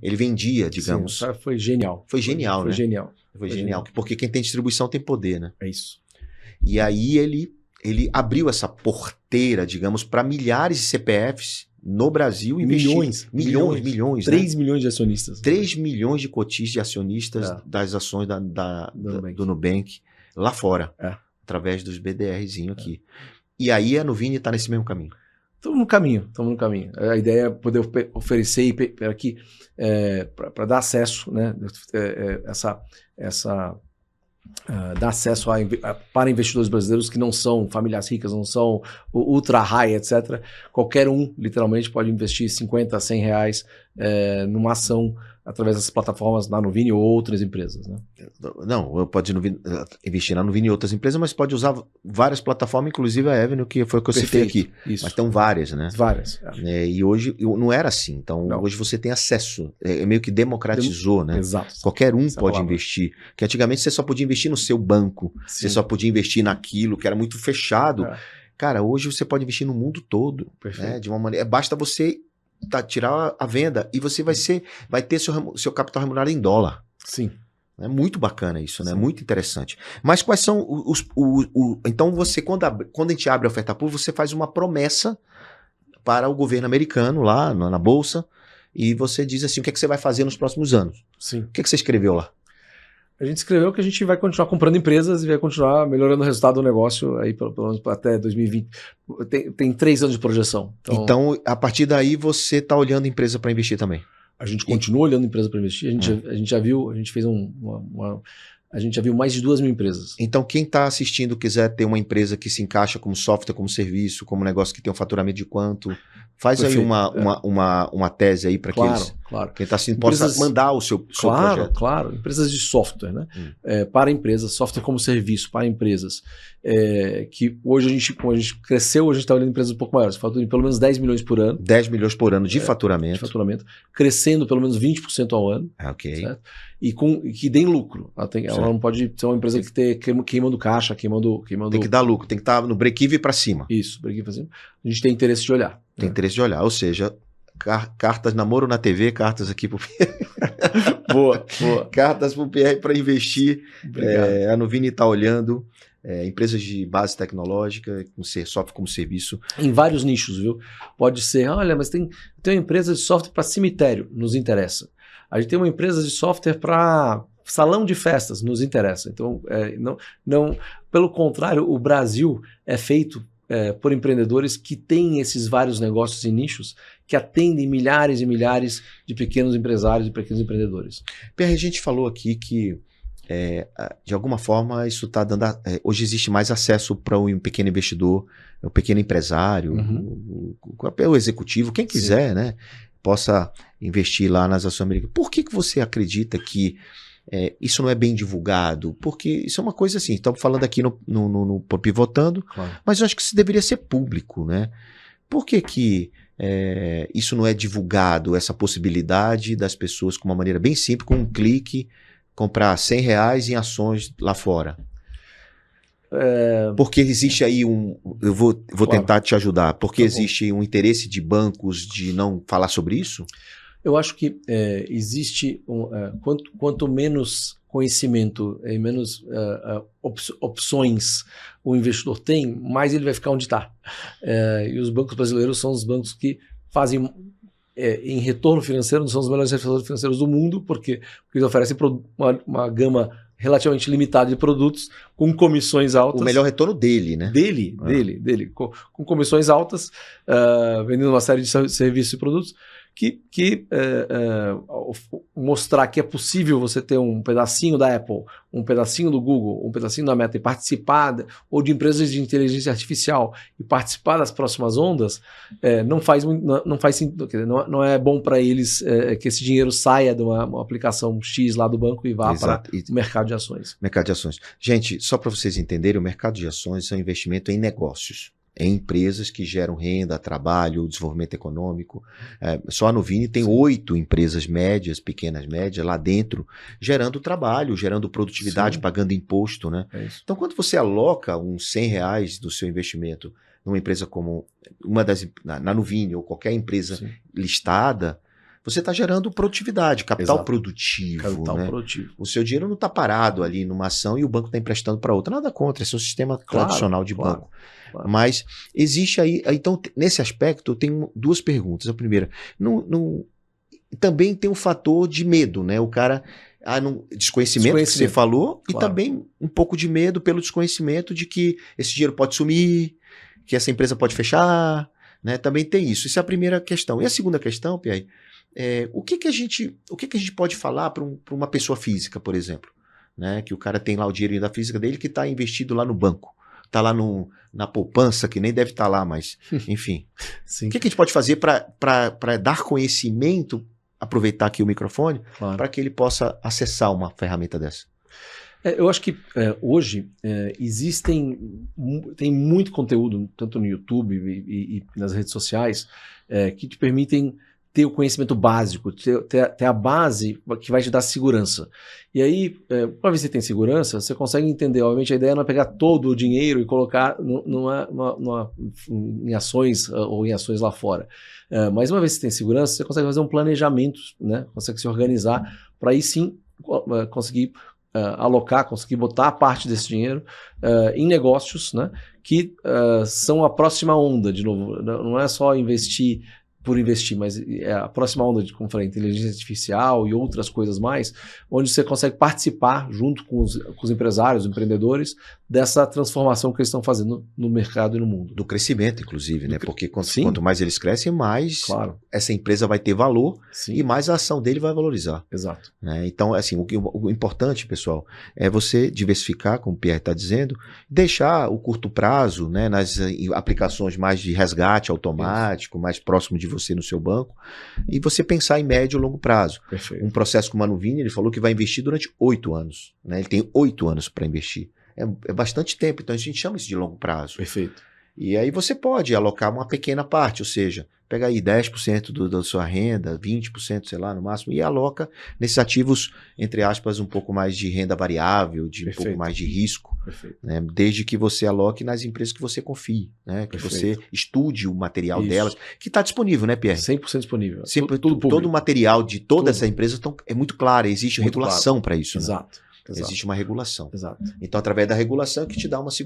Ele vendia, digamos. Sim, foi genial. Foi genial, foi né? Genial. Foi genial. Porque quem tem distribuição tem poder, né? É isso. E aí ele abriu essa porteira, digamos, para milhares de CPFs no Brasil investir. Milhões. 3 milhões de acionistas. 3 milhões de cotistas e acionistas das ações do Nubank lá fora. Através dos BDRzinho aqui. E aí a Nuvini está nesse mesmo caminho. Estamos no caminho. A ideia é poder oferecer aqui para dar acesso, né, dar acesso para investidores brasileiros que não são famílias ricas, não são ultra high, etc. Qualquer um, literalmente, pode investir 50, 100 reais numa ação através dessas plataformas na Nuvini ou outras empresas, né? Não, pode investir na Nuvini e outras empresas, mas pode usar várias plataformas, inclusive a Avenue, que foi o que eu citei aqui. Isso. Mas estão várias, né? Várias. E hoje não era assim. Então, hoje você tem acesso. Meio que democratizou, né? Exato. Qualquer um pode investir. Porque antigamente você só podia investir no seu banco. Sim. Você só podia investir naquilo, que era muito fechado. Cara, hoje você pode investir no mundo todo. Né? De uma maneira. Basta você tirar a venda e você vai ter seu capital remunerado em dólar. Sim. É muito bacana isso, né? Muito interessante. Mas quais são então você, quando a gente abre a oferta pública, você faz uma promessa para o governo americano lá na bolsa e você diz assim, o que é que você vai fazer nos próximos anos? Sim. O que é que você escreveu lá? A gente escreveu que a gente vai continuar comprando empresas e vai continuar melhorando o resultado do negócio aí pelo menos até 2020. Tem 3 anos de projeção. Então, a partir daí, você está olhando empresa para investir também? A gente continua olhando empresa para investir. A gente já viu, a gente fez a gente já viu mais de 2.000 empresas. Então, quem está assistindo quiser ter uma empresa que se encaixa como software, como serviço, como negócio que tem um faturamento de quanto, faz aí uma tese aí para que eles... Claro. Quem está assistindo possa mandar o seu projeto. Claro. Empresas de software, né? Para empresas, software como serviço para empresas. Que hoje como a gente cresceu, a gente está olhando empresas um pouco maiores. Faturam pelo menos 10 milhões por ano. 10 milhões por ano de faturamento. Crescendo pelo menos 20% ao ano. Ok. Certo? E que deem lucro. Ela não pode ser uma empresa que esteja queimando caixa, queimando... Tem que dar lucro, tem que estar no break-even para cima. Isso, break-even para cima. A gente tem interesse de olhar. Tem interesse de olhar, ou seja... Cartas namoro na TV, cartas aqui pro Boa. Cartas pro PR para investir. A Nuvini está olhando empresas de base tecnológica, com software como serviço. Em vários nichos, viu? Pode ser, olha, mas tem uma empresa de software para cemitério, nos interessa. A gente tem uma empresa de software para salão de festas, nos interessa. Então, não, pelo contrário, o Brasil é feito por empreendedores que têm esses vários negócios e nichos que atendem milhares e milhares de pequenos empresários e pequenos empreendedores. Pierre, a gente falou aqui que, de alguma forma, isso está dando... hoje existe mais acesso para um pequeno investidor, o pequeno empresário, o executivo, quem quiser, né, possa investir lá nas ações americanas. Por que você acredita que isso não é bem divulgado? Porque isso é uma coisa assim, estamos falando aqui no Pivotando, claro, mas eu acho que isso deveria ser público, né? Por que isso não é divulgado, essa possibilidade das pessoas, com uma maneira bem simples, com um clique, comprar 100 reais em ações lá fora? Porque existe aí eu vou tentar te ajudar, porque existe um interesse de bancos de não falar sobre isso? Eu acho que existe, quanto menos conhecimento e menos opções o investidor tem, mais ele vai ficar onde está. E os bancos brasileiros são os bancos que fazem, em retorno financeiro, são os melhores retornos financeiros do mundo, porque eles oferecem uma gama relativamente limitada de produtos com comissões altas. O melhor retorno dele, né? Dele. Com comissões altas, vendendo uma série de serviços e produtos, que mostrar que é possível você ter um pedacinho da Apple, um pedacinho do Google, um pedacinho da Meta e participar, ou de empresas de inteligência artificial e participar das próximas ondas, não faz sentido, não é bom para eles que esse dinheiro saia de uma aplicação X lá do banco e vá para o mercado de ações. Mercado de ações. Gente, só para vocês entenderem, o mercado de ações é um investimento em negócios. Em empresas que geram renda, trabalho, desenvolvimento econômico. Só a Nuvini tem 8 empresas médias, pequenas, médias, lá dentro, gerando trabalho, gerando produtividade, pagando imposto, né? Então, quando você aloca uns 100 reais do seu investimento numa empresa como na Nuvini ou qualquer empresa listada, você está gerando produtividade, capital Exato. produtivo. Capital né? produtivo. O seu dinheiro não está parado ali numa ação e o banco está emprestando para outra. Nada contra, esse é um sistema tradicional de banco. Claro. Mas existe aí. Então, nesse aspecto, eu tenho duas perguntas. A primeira, também tem um fator de medo, né? O cara. Desconhecimento que você falou, e também um pouco de medo pelo desconhecimento de que esse dinheiro pode sumir, que essa empresa pode fechar, né? Também tem isso. Essa é a primeira questão. E a segunda questão, Pierre, o que a gente pode falar para uma pessoa física, por exemplo, né? Que o cara tem lá o dinheiro da física dele que está investido lá no banco, está lá na poupança, que nem deve estar lá, mas enfim. Sim. O que a gente pode fazer para dar conhecimento, aproveitar aqui o microfone, para que ele possa acessar uma ferramenta dessa? Eu acho que hoje tem muito conteúdo, tanto no YouTube e nas redes sociais, que te permitem ter o conhecimento básico, ter a base que vai te dar segurança. E aí, uma vez que você tem segurança, você consegue entender. Obviamente, a ideia não é pegar todo o dinheiro e colocar em ações ou em ações lá fora. Mas uma vez que você tem segurança, você consegue fazer um planejamento, né? Consegue se organizar para aí sim conseguir alocar, conseguir botar a parte desse dinheiro em negócios, né? Que são a próxima onda, de novo. Não é só investir por investir, mas a próxima onda de, como falei, inteligência artificial e outras coisas mais, onde você consegue participar junto com os empresários, os empreendedores, dessa transformação que eles estão fazendo no mercado e no mundo. Do crescimento, inclusive, né? Porque quanto mais eles crescem, mais essa empresa vai ter valor e mais a ação dele vai valorizar. Exato. Né? Então, assim, o importante, pessoal, é você diversificar, como o Pierre está dizendo, deixar o curto prazo, né, nas aplicações mais de resgate automático, mais próximo de você no seu banco, e você pensar em médio e longo prazo. Perfeito. Um processo como o Manuvini, ele falou que vai investir durante 8 anos. Né? Ele tem 8 anos para investir. É bastante tempo, então a gente chama isso de longo prazo. Perfeito. E aí você pode alocar uma pequena parte, ou seja, pega aí 10% da sua renda, 20%, sei lá, no máximo, e aloca nesses ativos, entre aspas, um pouco mais de renda variável, de um pouco mais de risco, né? Desde que você aloque nas empresas que você confie, né? Que você estude o material delas, que está disponível, né, Pierre? 100% disponível. Todo o material de todas essas empresas é muito claro, existe regulação para isso. Exato. Existe uma regulação. Exato. Então, através da regulação, é que te dá uma segurança.